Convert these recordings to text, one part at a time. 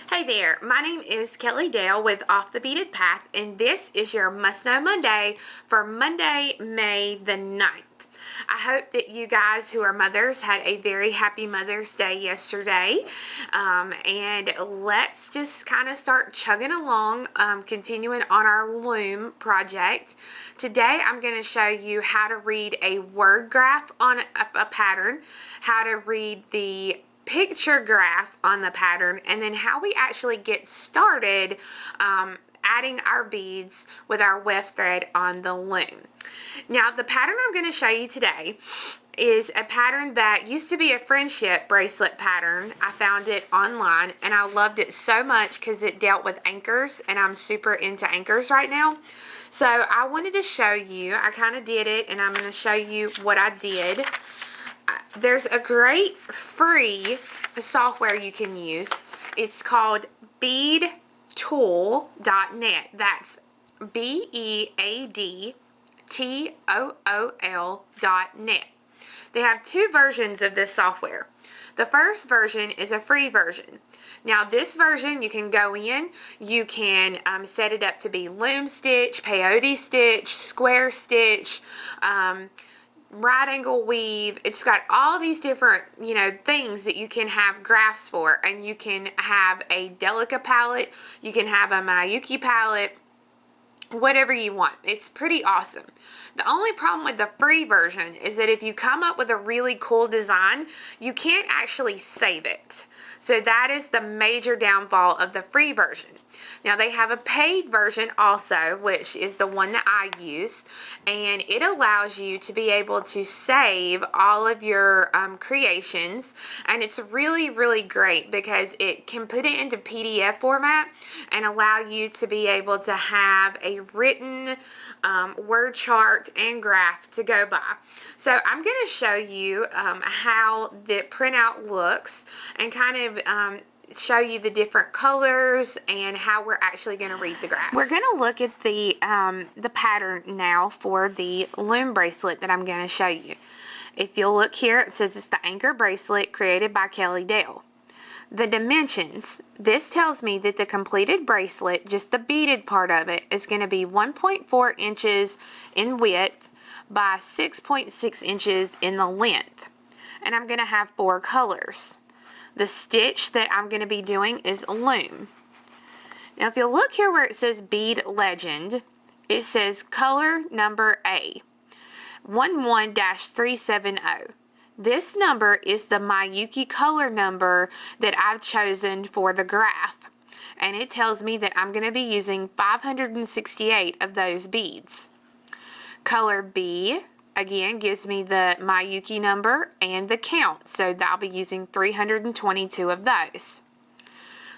Hey there, my name is Kelly Dale with Off the Beaded Path, and this is your Must Know Monday for Monday, May the 9th. I hope that you guys who are mothers had a very happy Mother's Day yesterday. And let's just kind of start chugging along, continuing on our Loom project. Today I'm going to show you how to read a word graph on a pattern, how to read the picture graph on the pattern, and then how we actually get started adding our beads with our weft thread on the loom. Now, the pattern I'm going to show you today is a pattern that used to be a friendship bracelet pattern. I found it online and I loved it so much because it dealt with anchors, and I'm super into anchors right now. So I wanted to show you, I kind of did it, and I'm going to show you what I did. There's a great free software you can use. It's called beadtool.net. That's beadtool.net. They have two versions of this software. The first version is a free version. Now this version, you can go in, you can set it up to be loom stitch, peyote stitch, square stitch, right angle weave. It's got all these different, things that you can have graphs for, and you can have a Delica palette, you can have a Miyuki palette, whatever you want. It's pretty awesome. The only problem with the free version is that if you come up with a really cool design, you can't actually save it. So that is the major downfall of the free version. Now they have a paid version also, which is the one that I use, and it allows you to be able to save all of your creations, and it's really, really great because it can put it into PDF format and allow you to be able to have a written word chart and graph to go by. So I'm going to show you how the printout looks and kind of show you the different colors and how we're actually going to read the graphs. We're going to look at the pattern now for the loom bracelet that I'm going to show you. If you'll look here, it says it's the anchor bracelet created by Kelly Dale. The dimensions, this tells me that the completed bracelet, just the beaded part of it, is going to be 1.4 inches in width by 6.6 inches in the length. And I'm going to have 4 colors. The stitch that I'm going to be doing is loom. Now if you look here where it says bead legend, it says color number A, 11-370. This number is the Miyuki color number that I've chosen for the graph, and it tells me that I'm going to be using 568 of those beads. Color B, again, gives me the Miyuki number and the count, so I'll be using 322 of those.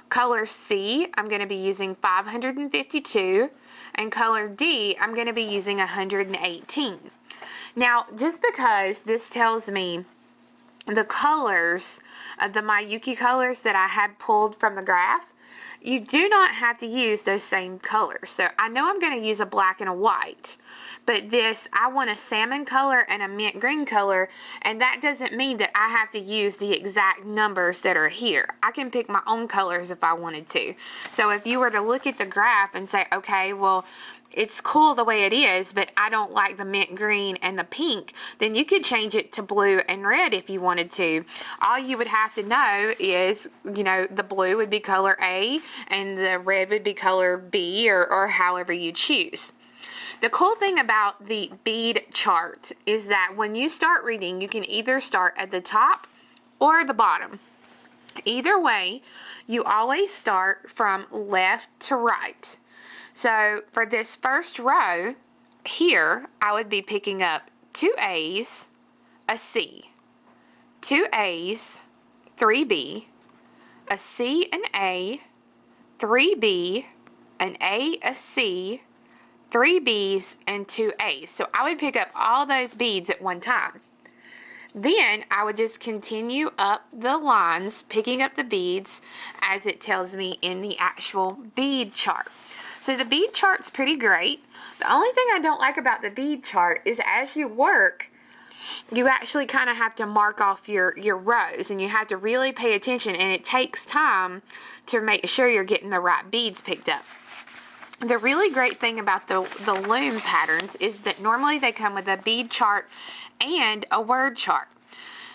Color C, I'm going to be using 552, and color D, I'm going to be using 118. Now, just because this tells me the colors of the Miyuki colors that I had pulled from the graph, you do not have to use those same colors. So I know I'm going to use a black and a white, but I want a salmon color and a mint green color, and that doesn't mean that I have to use the exact numbers that are here. I can pick my own colors if I wanted to. So if you were to look at the graph and say, okay, well, it's cool the way it is, but I don't like the mint green and the pink, then you could change it to blue and red if you wanted to. All you would have to know is, the blue would be color A and the red would be color B, or however you choose. The cool thing about the bead chart is that when you start reading, you can either start at the top or the bottom. Either way, you always start from left to right. So for this first row here, I would be picking up 2 A's, a C, 2 A's, 3 B, a C, an A, 3 B, an A, a C, 3 B's, and 2 A's. So I would pick up all those beads at one time. Then I would just continue up the lines, picking up the beads as it tells me in the actual bead chart. So the bead chart's pretty great. The only thing I don't like about the bead chart is as you work, you actually kind of have to mark off your rows, and you have to really pay attention, and it takes time to make sure you're getting the right beads picked up. The really great thing about the Loom patterns is that normally they come with a bead chart and a word chart.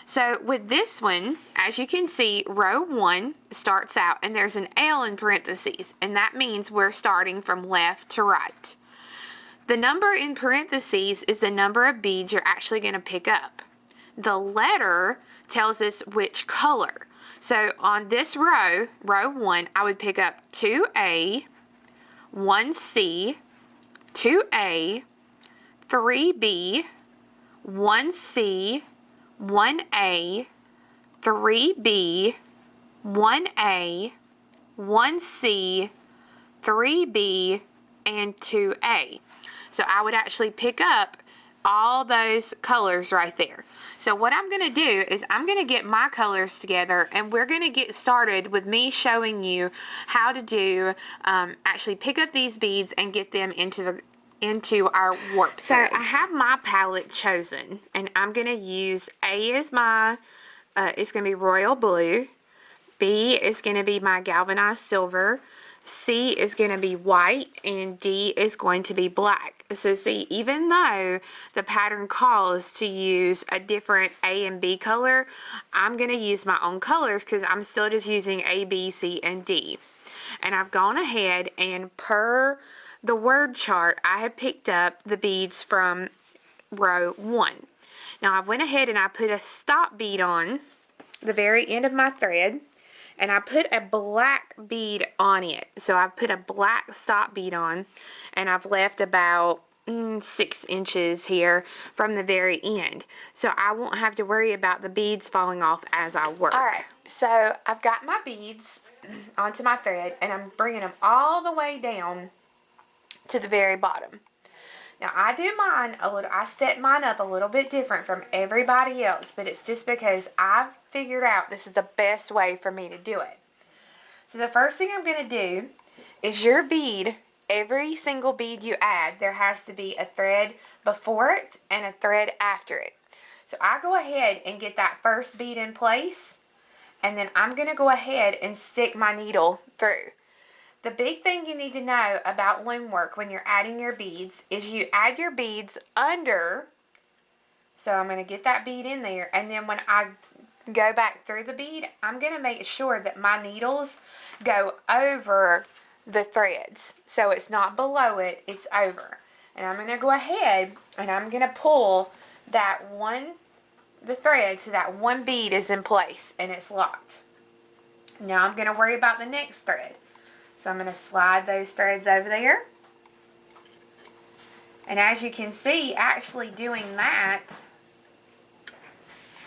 So with this one, as you can see, row 1 starts out and there's an L in parentheses, and that means we're starting from left to right. The number in parentheses is the number of beads you're actually going to pick up. The letter tells us which color. So on this row, row 1, I would pick up 2A, 1C, 2A, 3B, 1C, 1A, 3B, 1A, 1C, 3B, and 2A. So I would actually pick up all those colors right there. So what I'm going to do is I'm going to get my colors together, and we're going to get started with me showing you how to do actually pick up these beads and get them into our warp threads. So I have my palette chosen, and I'm going to use A as my it's going to be royal blue, B is going to be my galvanized silver, C is going to be white, and D is going to be black. So see, even though the pattern calls to use a different A and B color, I'm going to use my own colors because I'm still just using A, B, C, and D. And I've gone ahead and per the word chart, I have picked up the beads from row 1. Now I went ahead and I put a stop bead on the very end of my thread, and I put a black bead on it. So I've put a black stop bead on, and I've left about 6 inches here from the very end. So I won't have to worry about the beads falling off as I work. Alright, so I've got my beads onto my thread, and I'm bringing them all the way down to the very bottom. Now I do mine a little, I set mine up a little bit different from everybody else, but it's just because I've figured out this is the best way for me to do it. So the first thing I'm going to do is your bead, every single bead you add, there has to be a thread before it and a thread after it. So I go ahead and get that first bead in place, and then I'm going to go ahead and stick my needle through. The big thing you need to know about loom work when you're adding your beads is you add your beads under. So I'm going to get that bead in there, and then when I go back through the bead, I'm going to make sure that my needles go over the threads. So it's not below it, it's over. And I'm going to go ahead and I'm going to pull the thread so that one bead is in place and it's locked. Now I'm going to worry about the next thread. So I'm going to slide those threads over there. And as you can see, actually doing that,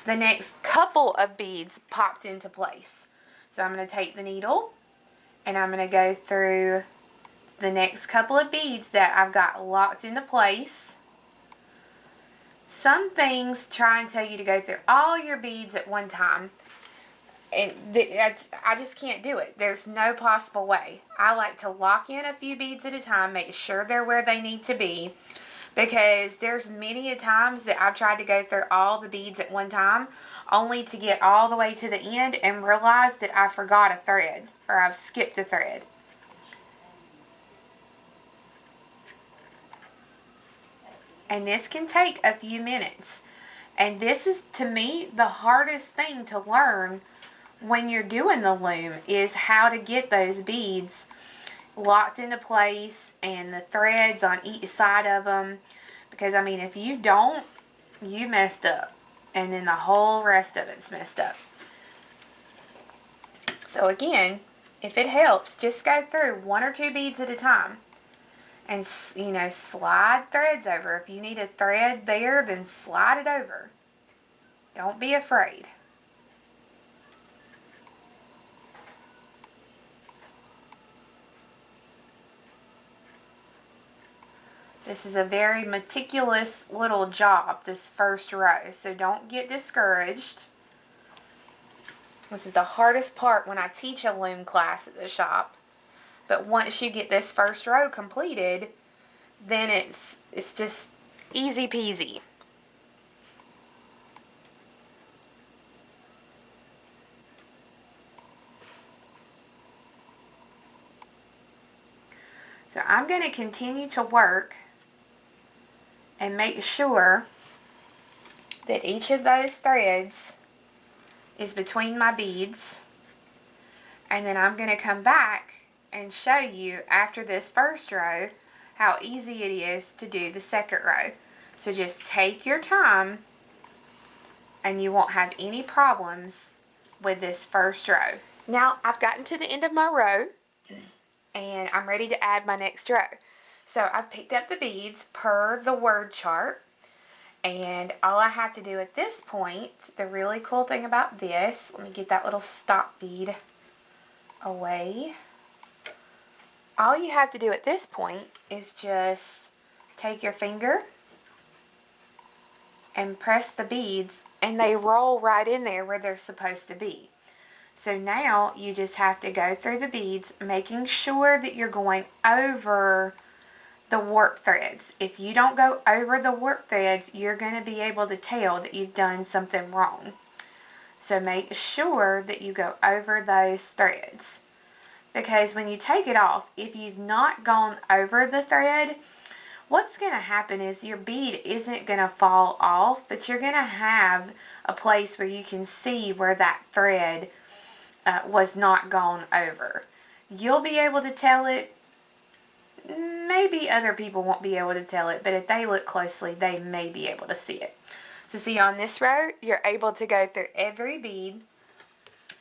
the next couple of beads popped into place. So I'm going to take the needle and I'm going to go through the next couple of beads that I've got locked into place. Some things try and tell you to go through all your beads at one time. And I just can't do it. There's no possible way. I like to lock in a few beads at a time, make sure they're where they need to be, because there's many a times that I've tried to go through all the beads at one time, only to get all the way to the end and realize that I forgot a thread, or I've skipped a thread. And this can take a few minutes. And this is, to me, the hardest thing to learn when you're doing the loom, is how to get those beads locked into place and the threads on each side of them. Because, I mean, if you don't, you messed up. And then the whole rest of it's messed up. So again, if it helps, just go through 1 or 2 beads at a time. And, you know, slide threads over. If you need a thread there, then slide it over. Don't be afraid. This is a very meticulous little job, this first row, so don't get discouraged. This is the hardest part when I teach a loom class at the shop. But once you get this first row completed, then it's just easy peasy. So I'm going to continue to work and make sure that each of those threads is between my beads. And then I'm going to come back and show you after this first row how easy it is to do the second row. So just take your time and you won't have any problems with this first row. Now I've gotten to the end of my row and I'm ready to add my next row. So I've picked up the beads per the word chart, and all I have to do at this point, the really cool thing about this, let me get that little stop bead away. All you have to do at this point is just take your finger and press the beads, and they roll right in there where they're supposed to be. So now you just have to go through the beads, making sure that you're going over the warp threads. If you don't go over the warp threads, you're going to be able to tell that you've done something wrong. So make sure that you go over those threads. Because when you take it off, if you've not gone over the thread, what's going to happen is your bead isn't going to fall off, but you're going to have a place where you can see where that thread was not gone over. You'll be able to tell it. Maybe other people won't be able to tell it, but if they look closely, they may be able to see it. So see, on this row, you're able to go through every bead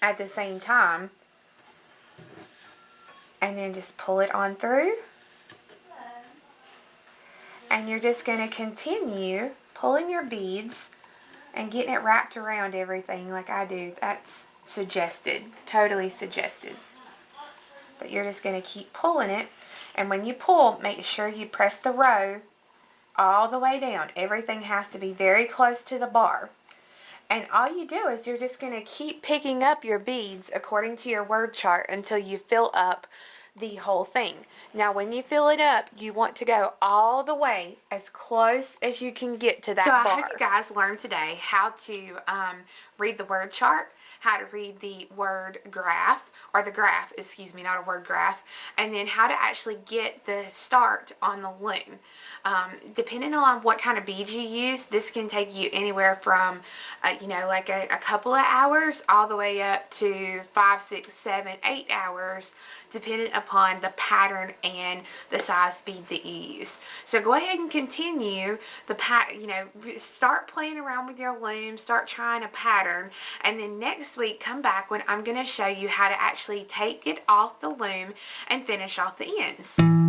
at the same time and then just pull it on through. And you're just going to continue pulling your beads and getting it wrapped around everything like I do. That's suggested, totally suggested. But you're just going to keep pulling it. And when you pull, make sure you press the row all the way down. Everything has to be very close to the bar. And all you do is you're just going to keep picking up your beads according to your word chart until you fill up the whole thing. Now when you fill it up, you want to go all the way as close as you can get to that bar. So I hope you guys learned today how to read the word chart, how to read the word graph, or the graph, excuse me, not a word graph, and then how to actually get the start on the loom. Depending on what kind of beads you use, this can take you anywhere from, like a couple of hours all the way up to 5, 6, 7, 8 hours, depending upon the pattern and the size bead that you use. So go ahead and continue start playing around with your loom, start trying a pattern, and then next week come back when I'm going to show you how to actually take it off the loom and finish off the ends.